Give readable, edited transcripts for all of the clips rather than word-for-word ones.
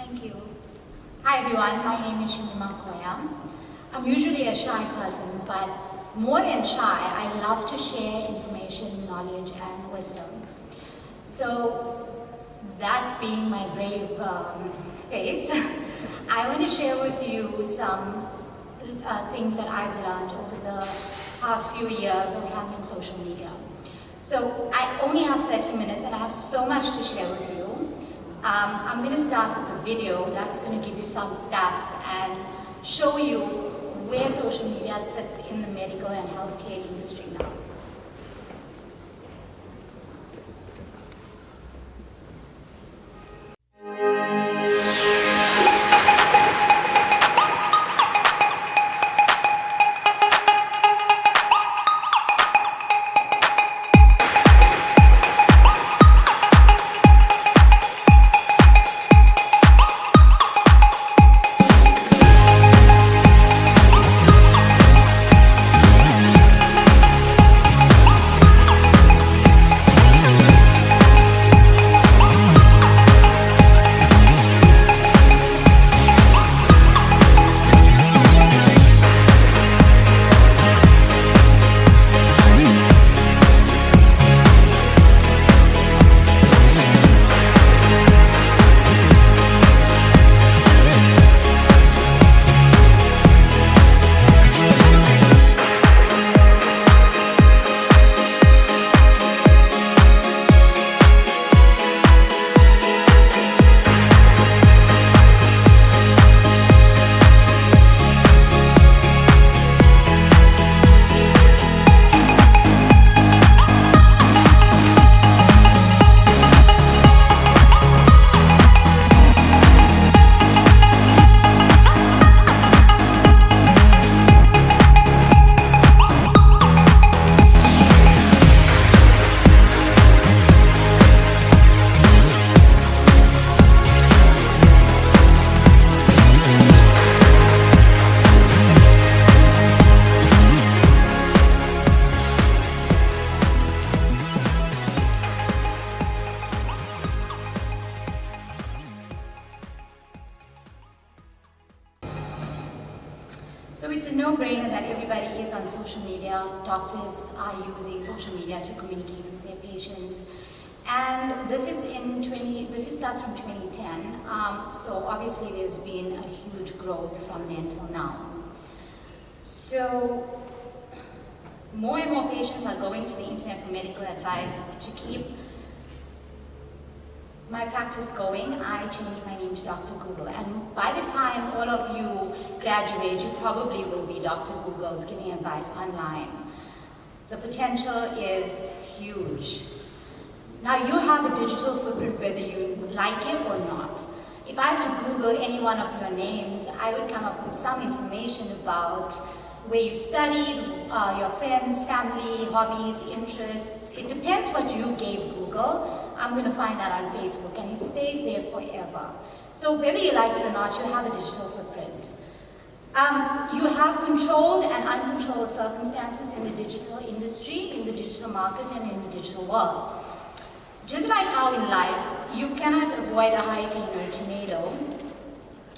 Thank you. Hi everyone, my name is Shamima Koya. I'm usually a shy person, but more than shy, I love to share information, knowledge and wisdom. So that being my brave face, I want to share with you some things that I've learned over the past few years of handling social media. So I only have 30 minutes and I have so much to share with you. I'm going to start with a video that's going to give you some stats and show you where social media sits in the medical and healthcare industry now. So it's a no-brainer that everybody is on social media. Doctors are using social media to communicate with their patients. And this starts from 2010. So obviously there's been a huge growth from then till now. So more and more patients are going to the internet for medical advice. To keep my practice going, I changed my name to Dr. Google, and by the time all of you graduate, you probably will be Dr. Google's giving advice online. The potential is huge. Now you have a digital footprint whether you like it or not. If I have to Google any one of your names, I would come up with some information about where you studied, your friends, family, hobbies, interests. It depends what you gave Google. I'm going to find that on Facebook and it stays there forever. So whether you like it or not, you have a digital footprint. You have controlled and uncontrolled circumstances in the digital industry, in the digital market and in the digital world. Just like how in life, you cannot avoid a hurricane or a tornado,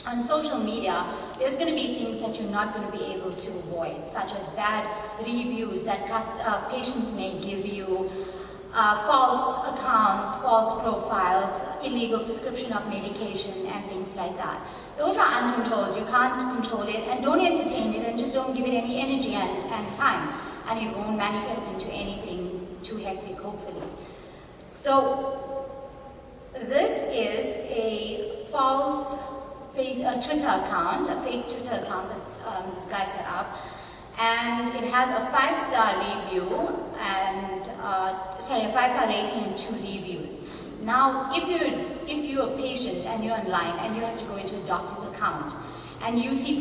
on social media, there's going to be things that you're not going to be able to avoid, such as bad reviews that patients may give you, false accounts, false profiles, illegal prescription of medication, and things like that. Those are uncontrolled. You can't control it, and don't entertain it, and just don't give it any energy and time, and it won't manifest into anything too hectic, hopefully. So this is a false Twitter account, a fake Twitter account that this guy set up, and it has a 5-star review and a 5-star rating and 2 reviews. Now, if you're a patient and you're online and you have to go into a doctor's account and you see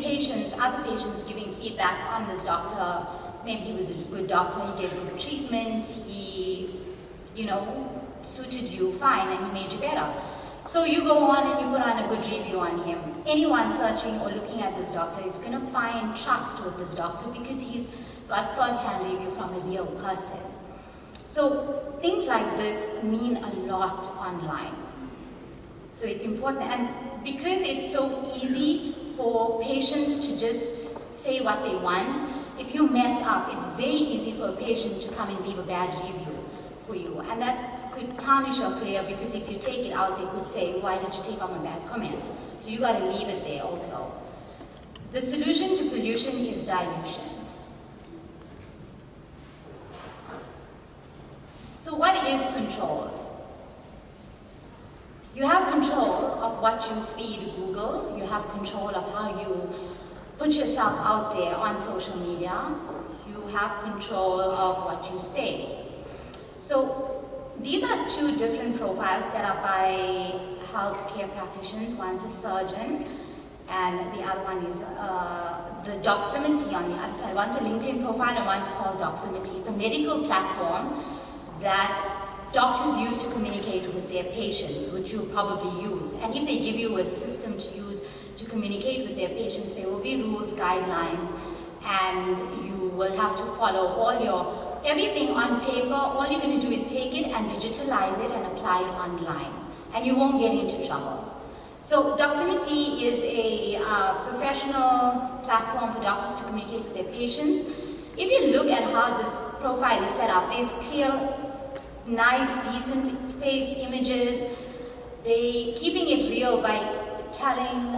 other patients giving feedback on this doctor, maybe he was a good doctor, he gave good treatment, he, suited you fine and he made you better. So you go on and you put on a good review on him. Anyone searching or looking at this doctor is going to find trust with this doctor because he's got first-hand review from a real person. So things like this mean a lot online. So it's important, and because it's so easy for patients to just say what they want, if you mess up, it's very easy for a patient to come and leave a bad review for you. And that could tarnish your career, because if you take it out, they could say, why did you take out my bad comment? So you got to leave it there also. The solution to pollution is dilution. So what is controlled? You have control of what you feed Google. You have control of how you put yourself out there on social media. You have control of what you say. So these are two different profiles set up by healthcare practitioners. One's a surgeon, and the other one is the Doximity on the other side. One's a LinkedIn profile and one's called Doximity. It's a medical platform that doctors use to communicate with their patients, which you probably use. And if they give you a system to use to communicate with their patients, there will be rules, guidelines, and you will have to follow all your, everything on paper. All you're going to do is take it and digitalize it and apply it online, and you won't get into trouble. So Doximity is a professional platform for doctors to communicate with their patients. If you look at how this profile is set up, there's clear, nice, decent face images. They keeping it real by telling,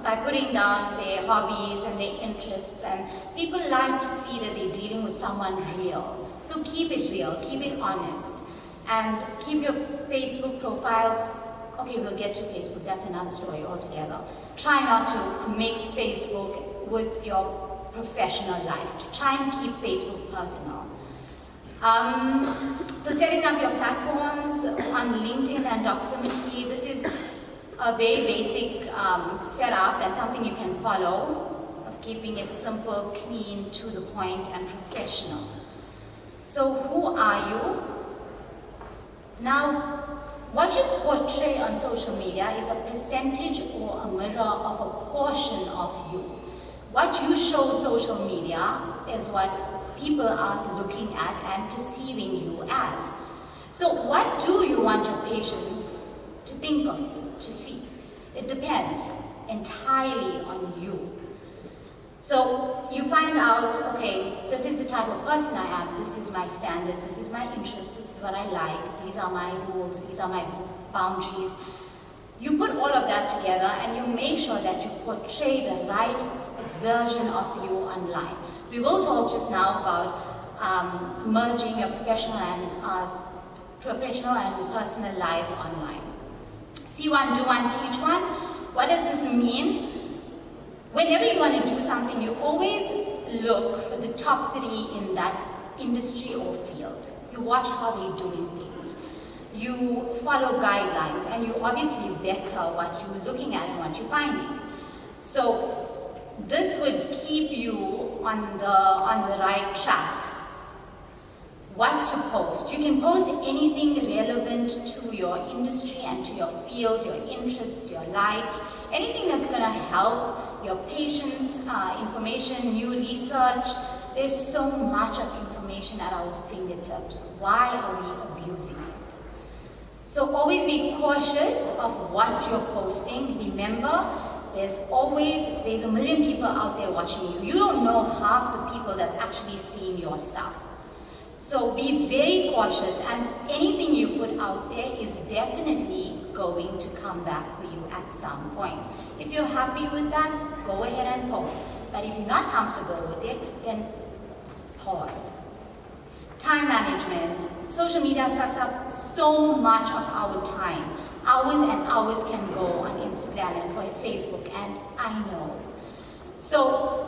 by putting down their hobbies and their interests, and people like to see that they're dealing with someone real. So keep it real, keep it honest, and keep your Facebook profiles. Okay, we'll get to Facebook, that's another story altogether. Try not to mix Facebook with your professional life. Try and keep Facebook personal. So setting up your platforms on LinkedIn and Doximity, this is a very basic setup and something you can follow, of keeping it simple, clean, to the point, and professional. So who are you? Now, what you portray on social media is a percentage or a mirror of a portion of you. What you show social media is what people are looking at and perceiving you as. So what do you want your patients to think of you, to see? It depends entirely on you. So you find out, okay, this is the type of person I am, this is my standards, this is my interest, this is what I like, these are my rules, these are my boundaries. You put all of that together and you make sure that you portray the right version of you online. We will talk just now about merging your professional and personal lives online. See one, do one, teach one. What does this mean? Whenever you want to do something, you always look for the top 3 in that industry or field. You watch how they're doing things. You follow guidelines, and you obviously better what you're looking at and what you're finding. So this would keep you on the right track. What to post? You can post anything relevant to your industry and to your field, your interests, your likes, anything that's going to help your patients, information, new research. There's so much of information at our fingertips. Why are we abusing it? So always be cautious of what you're posting. Remember, there's a million people out there watching you. You don't know half the people that's actually seeing your stuff. So be very cautious, and anything you put out there is definitely going to come back for you at some point. If you're happy with that, go ahead and post. But if you're not comfortable with it, then pause. Time management. Social media sucks up so much of our time. Hours and hours can go on Instagram and Facebook, and I know. So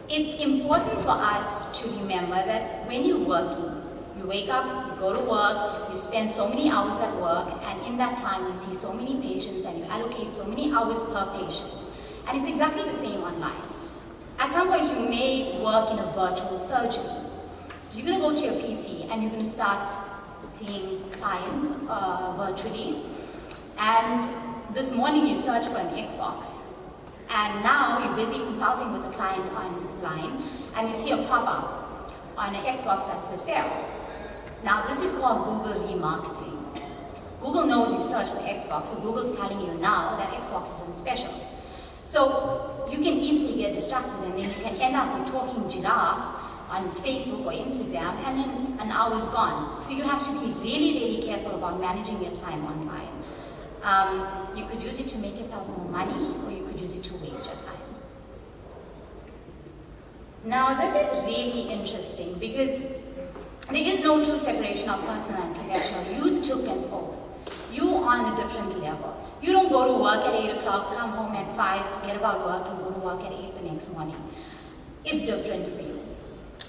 it's important for us to remember that when you're working, you wake up, you go to work, you spend so many hours at work, and in that time you see so many patients and you allocate so many hours per patient. And it's exactly the same online. At some point you may work in a virtual surgery. So you're going to go to your PC and you're going to start seeing clients virtually. And this morning you search for an Xbox. And now you're busy consulting with the client online, and you see a pop-up on an Xbox that's for sale. Now this is called Google remarketing. Google knows you search for Xbox, so Google's telling you now that Xbox isn't special. So you can easily get distracted, and then you can end up with talking giraffes on Facebook or Instagram, and then an hour's gone. So you have to be really, really careful about managing your time online. You could use it to make yourself more money, or you could use it to waste your time. Now, this is really interesting because there is no true separation of personal and professional. You took and both. You are on a different level. You don't go to work at 8 o'clock, come home at 5, forget about work, and go to work at 8 the next morning. It's different for you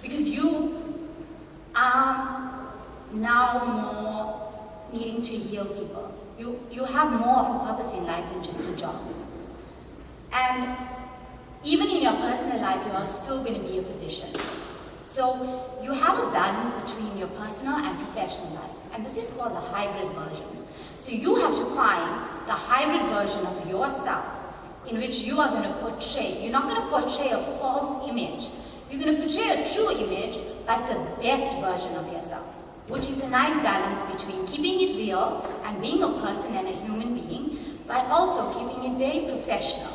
because you are now more needing to heal people. You have more of a purpose in life than just a job. And even in your personal life, you are still going to be a physician. So you have a balance between your personal and professional life. And this is called the hybrid version. So you have to find the hybrid version of yourself in which you are going to portray. You're not going to portray a false image. You're going to portray a true image, but the best version of yourself, which is a nice balance between keeping it real and being a person and a human being, but also keeping it very professional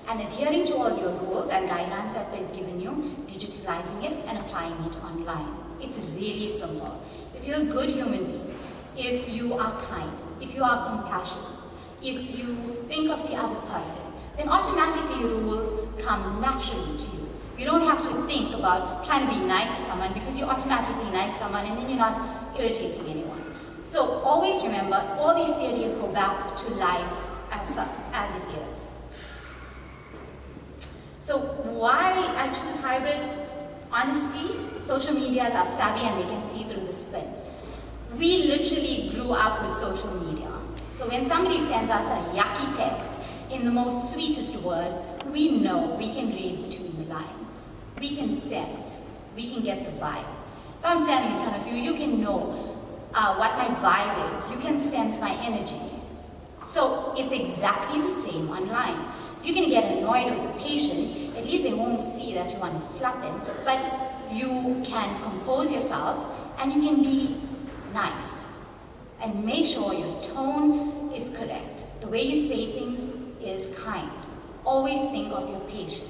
and adhering to all your rules and guidelines that they've given you, digitalizing it and applying it online. It's really simple. If you're a good human being, if you are kind, if you are compassionate, if you think of the other person, then automatically rules come naturally to you. You don't have to think about trying to be nice to someone because you're automatically nice to someone and then you're not irritating anyone. So always remember, all these theories go back to life as it is. So why I choose hybrid? Honesty, social medias are savvy and they can see through the spin. We literally grew up with social media. So when somebody sends us a yucky text in the most sweetest words, we know, we can read between the lines. We can sense, we can get the vibe. If I'm standing in front of you, you can know what my vibe is. You can sense my energy. So it's exactly the same online. If you're going to get annoyed with a patient, at least they won't see that you want to slap them, but you can compose yourself and you can be nice. And make sure your tone is correct. The way you say things is kind. Always think of your patient.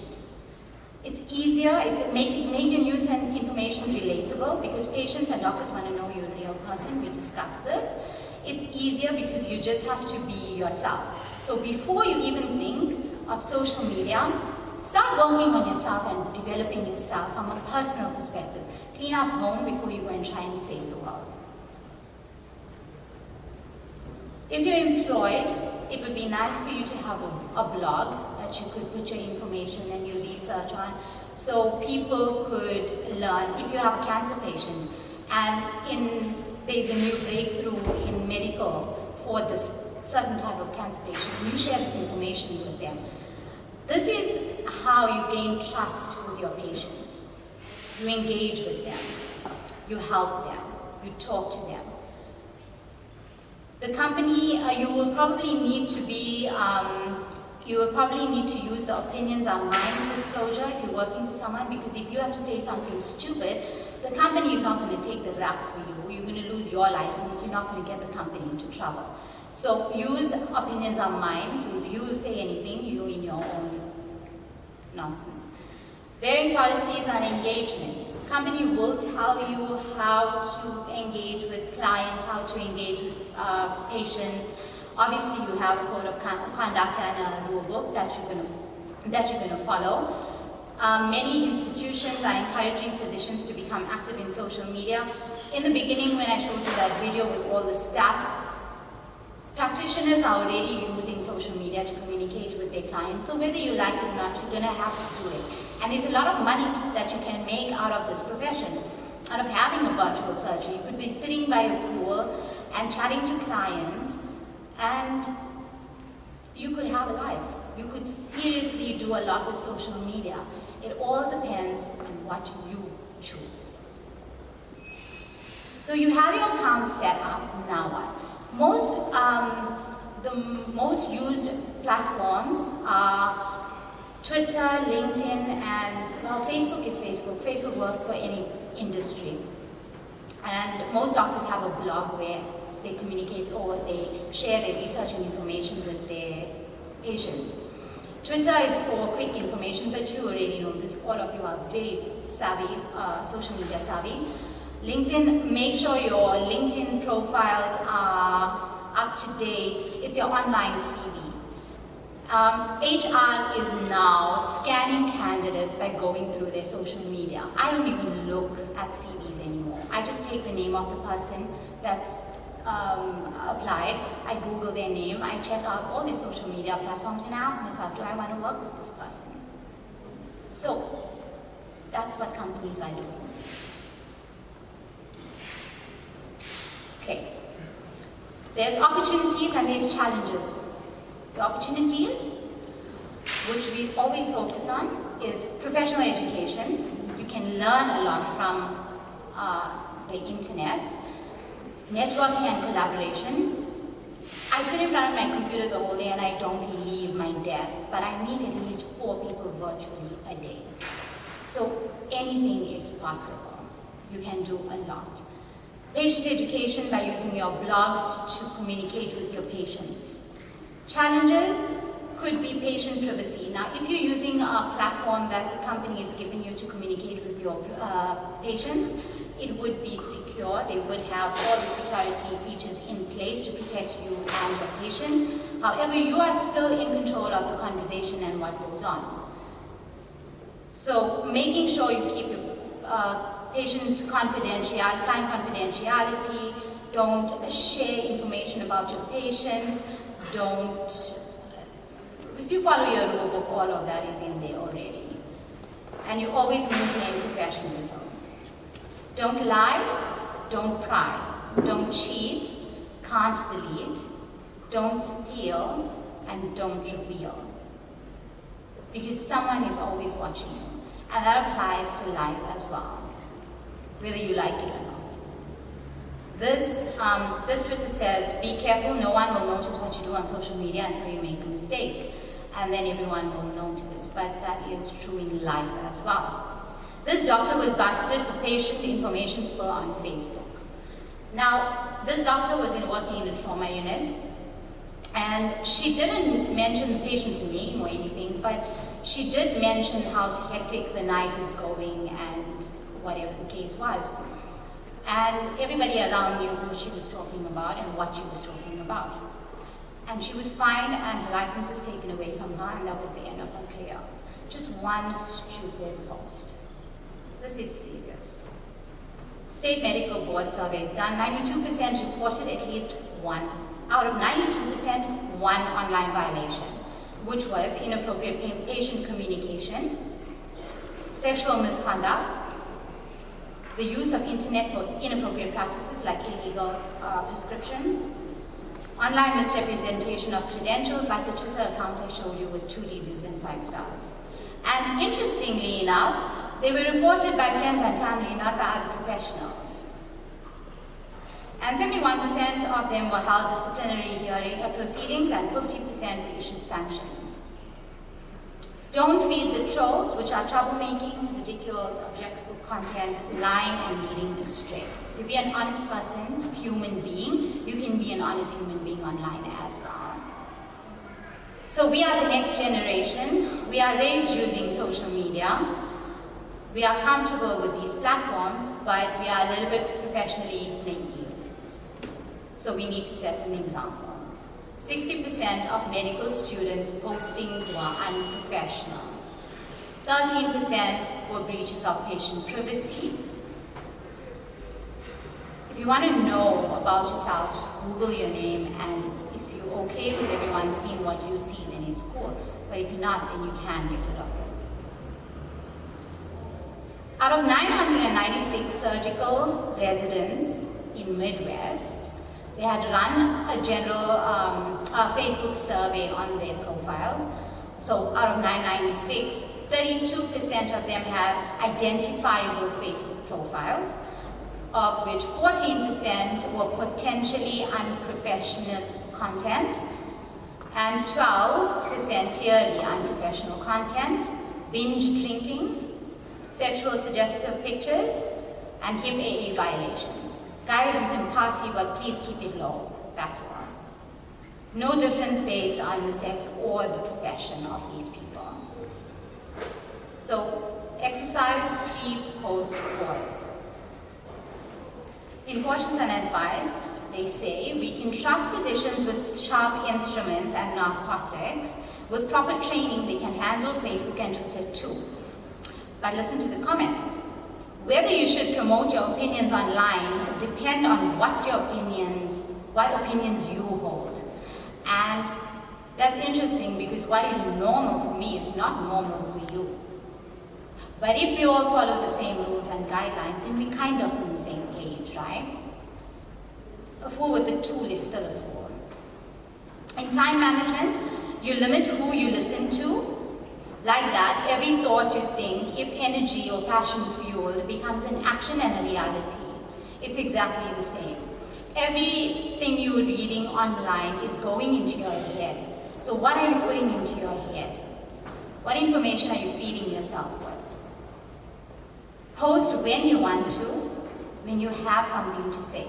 It's easier, make your news and information relatable because patients and doctors want to know you're a real person. We discussed this. It's easier because you just have to be yourself. So before you even think of social media, start working on yourself and developing yourself from a personal perspective. Clean up home before you go and try and save the world. If you're employed, it would be nice for you to have a blog that you could put your information and your research on so people could learn. If you have a cancer patient and there's a new breakthrough in medical for this certain type of cancer patient, and you share this information with them. This is how you gain trust with your patients. You engage with them, you help them, you talk to them. The company, you will probably need to use the opinions are minds disclosure if you're working for someone, because if you have to say something stupid, the company is not going to take the rap for you. You're going to lose your license. You're not going to get the company into trouble. So use opinions are mine. So if you say anything, you're in your own nonsense. Varying policies on engagement. Company will tell you how to engage with clients, how to engage with patients. Obviously, you have a code of conduct and a rule book that you're going to follow. Many institutions are encouraging physicians to become active in social media. In the beginning, when I showed you that video with all the stats, practitioners are already using social media to communicate with their clients. So whether you like it or not, you're going to have to do it. And there's a lot of money that you can make out of this profession, out of having a virtual surgery. You could be sitting by a pool and chatting to clients, and you could have a life. You could seriously do a lot with social media. It all depends on what you choose. So you have your account set up, now what? The most used platforms are Twitter, LinkedIn, and well, Facebook is Facebook. Facebook works for any industry. And most doctors have a blog where they communicate or they share their research and information with their patients. Twitter is for quick information, but you already know this. All of you are very savvy, social media savvy. LinkedIn, make sure your LinkedIn profiles are up to date. It's your online CV. HR is now scanning candidates by going through their social media. I don't even look at CVs anymore. I just take the name of the person that's applied, I Google their name, I check out all their social media platforms and I ask myself, do I want to work with this person? So, that's what companies are doing. Okay. There's opportunities and there's challenges. The opportunities, which we always focus on, is professional education. You can learn a lot from the internet. Networking and collaboration. I sit in front of my computer the whole day and I don't leave my desk, but I meet at least 4 people virtually a day. So anything is possible. You can do a lot. Patient education by using your blogs to communicate with your patients. Challenges could be patient privacy. Now, if you're using a platform that the company is giving you to communicate with your patients, it would be secure. They would have all the security features in place to protect you and your patient. However, you are still in control of the conversation and what goes on. So, making sure you keep your patient confidentiality, client confidentiality, don't share information about your patients, don't, if you follow your rule book, all of that is in there already. And you always maintain professionalism. Don't lie, don't pry, don't cheat, can't delete, don't steal, and don't reveal. Because someone is always watching you. And that applies to life as well, whether you like it or not. This Twitter says, be careful, no one will notice what you do on social media until you make a mistake. And then everyone will notice, but that is true in life as well. This doctor was busted for patient information spill on Facebook. Now, this doctor was working in a trauma unit, and she didn't mention the patient's name or anything, but she did mention how hectic the night was going and whatever the case was. And everybody around knew who she was talking about and what she was talking about. And she was fined and her license was taken away from her, and that was the end of her career. Just one stupid post. This is serious. State medical board surveys done, 92% reported at least one. Out of 92%, one online violation, which was inappropriate patient communication, sexual misconduct, the use of internet for inappropriate practices like illegal prescriptions, online misrepresentation of credentials like the Twitter account I showed you with 2 reviews and 5 stars. And interestingly enough, they were reported by friends and family, not by other professionals. And 71% of them were held disciplinary hearing proceedings and 50% were issued sanctions. Don't feed the trolls, which are troublemaking, ridiculous, objectionable content, lying and leading astray. To be an honest person, human being, you can be an honest human being online as well. So we are the next generation. We are raised using social media. We are comfortable with these platforms, but we are a little bit professionally naive. So we need to set an example. 60% of medical students' postings were unprofessional. 13% were breaches of patient privacy. If you want to know about yourself, just Google your name, and if you're okay with everyone seeing what you see, then it's cool. But if you're not, then you can get rid of it. Out of 996 surgical residents in Midwest, they had run a general Facebook survey on their profiles. So out of 996, 32% of them had identifiable Facebook profiles, of which 14% were potentially unprofessional content, and 12% clearly unprofessional content, binge drinking, sexual suggestive pictures, and HIP AA violations. Guys, you can party, but please keep it low. That's all. No difference based on the sex or the profession of these people. So, exercise pre-post pause. In Cautions and Advice, they say we can trust physicians with sharp instruments and narcotics. With proper training, they can handle Facebook and Twitter too. But listen to the comment. Whether you should promote your opinions online depend on what opinions you hold. And that's interesting because what is normal for me is not normal for you. But if we all follow the same rules and guidelines, then we're kind of on the same page, right? A fool with a tool is still a fool. In time management, you limit who you listen to. Like that, every thought you think, if energy or passion fueled, becomes an action and a reality. It's exactly the same. Everything you're reading online is going into your head. So what are you putting into your head? What information are you feeding yourself with? Post when you want to, when you have something to say.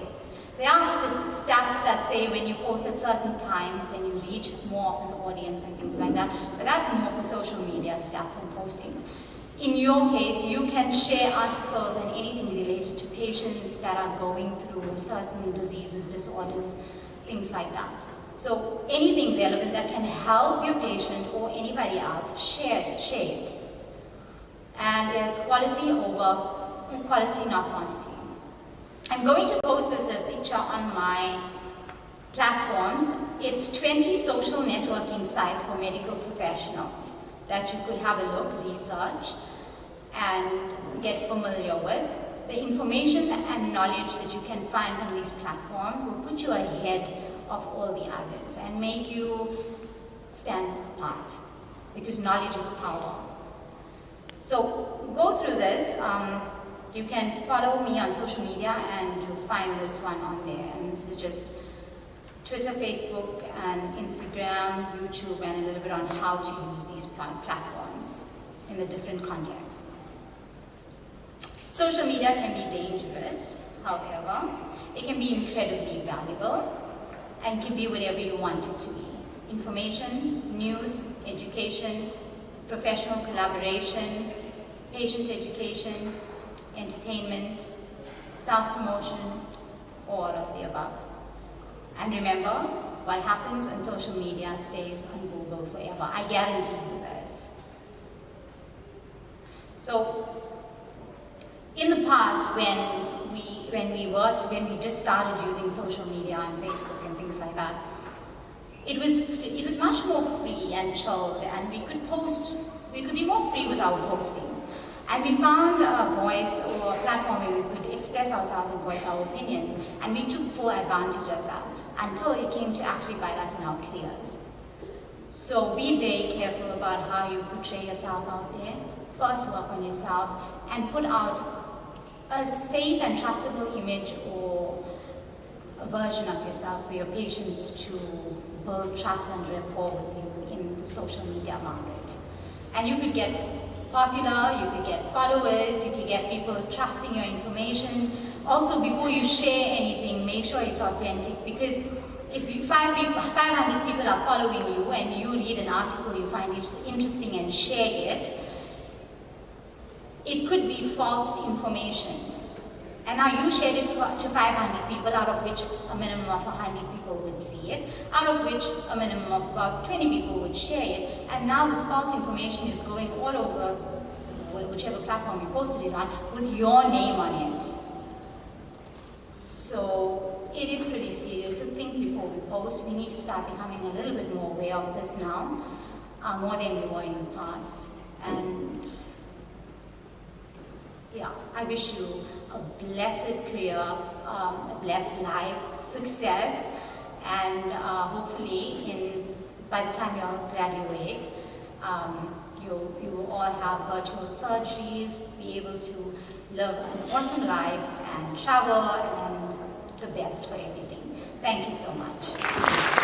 There are stats that say when you post at certain times, then you reach more of an audience and things like that. But that's more for social media stats and postings. In your case, you can share articles and anything related to patients that are going through certain diseases, disorders, things like that. So anything relevant that can help your patient or anybody else, share it. And it's quality, not quantity. I'm going to post this picture on my platforms. It's 20 social networking sites for medical professionals that you could have a look, research, and get familiar with. The information and knowledge that you can find from these platforms will put you ahead of all the others and make you stand apart, because knowledge is power. So go through this. You can follow me on social media and you'll find this one on there. And this is just Twitter, Facebook, and Instagram, YouTube, and a little bit on how to use these platforms in the different contexts. Social media can be dangerous, however. It can be incredibly valuable and can be whatever you want it to be. Information, news, education, professional collaboration, patient education, entertainment, self-promotion, all of the above. And remember, what happens on social media stays on Google forever. I guarantee you this. So, in the past, when we just started using social media and Facebook and things like that, it was much more free and chilled, and we could be more free with our posting. And we found a voice or a platform where we could express ourselves and voice our opinions, and we took full advantage of that until it came to actually bite us in our careers. So be very careful about how you portray yourself out there. First, work on yourself and put out a safe and trustable image or a version of yourself for your patients to build trust and rapport with you in the social media market. And you could get popular, you could get followers, you could get people trusting your information. Also, before you share anything, make sure it's authentic, because if 500 people are following you and you read an article you find interesting and share it, it could be false information. And now you shared it to 500 people, out of which a minimum of 100 people would see it, out of which a minimum of about 20 people would share it, and now this false information is going all over whichever platform you posted it on with your name on it. So it is pretty serious, so think before we post. We need to start becoming a little bit more aware of this now, more than we were in the past. And yeah, I wish you a blessed career, a blessed life, success, and hopefully by the time you all graduate, you will all have virtual surgeries, be able to live an awesome life and travel, and the best for everything. Thank you so much.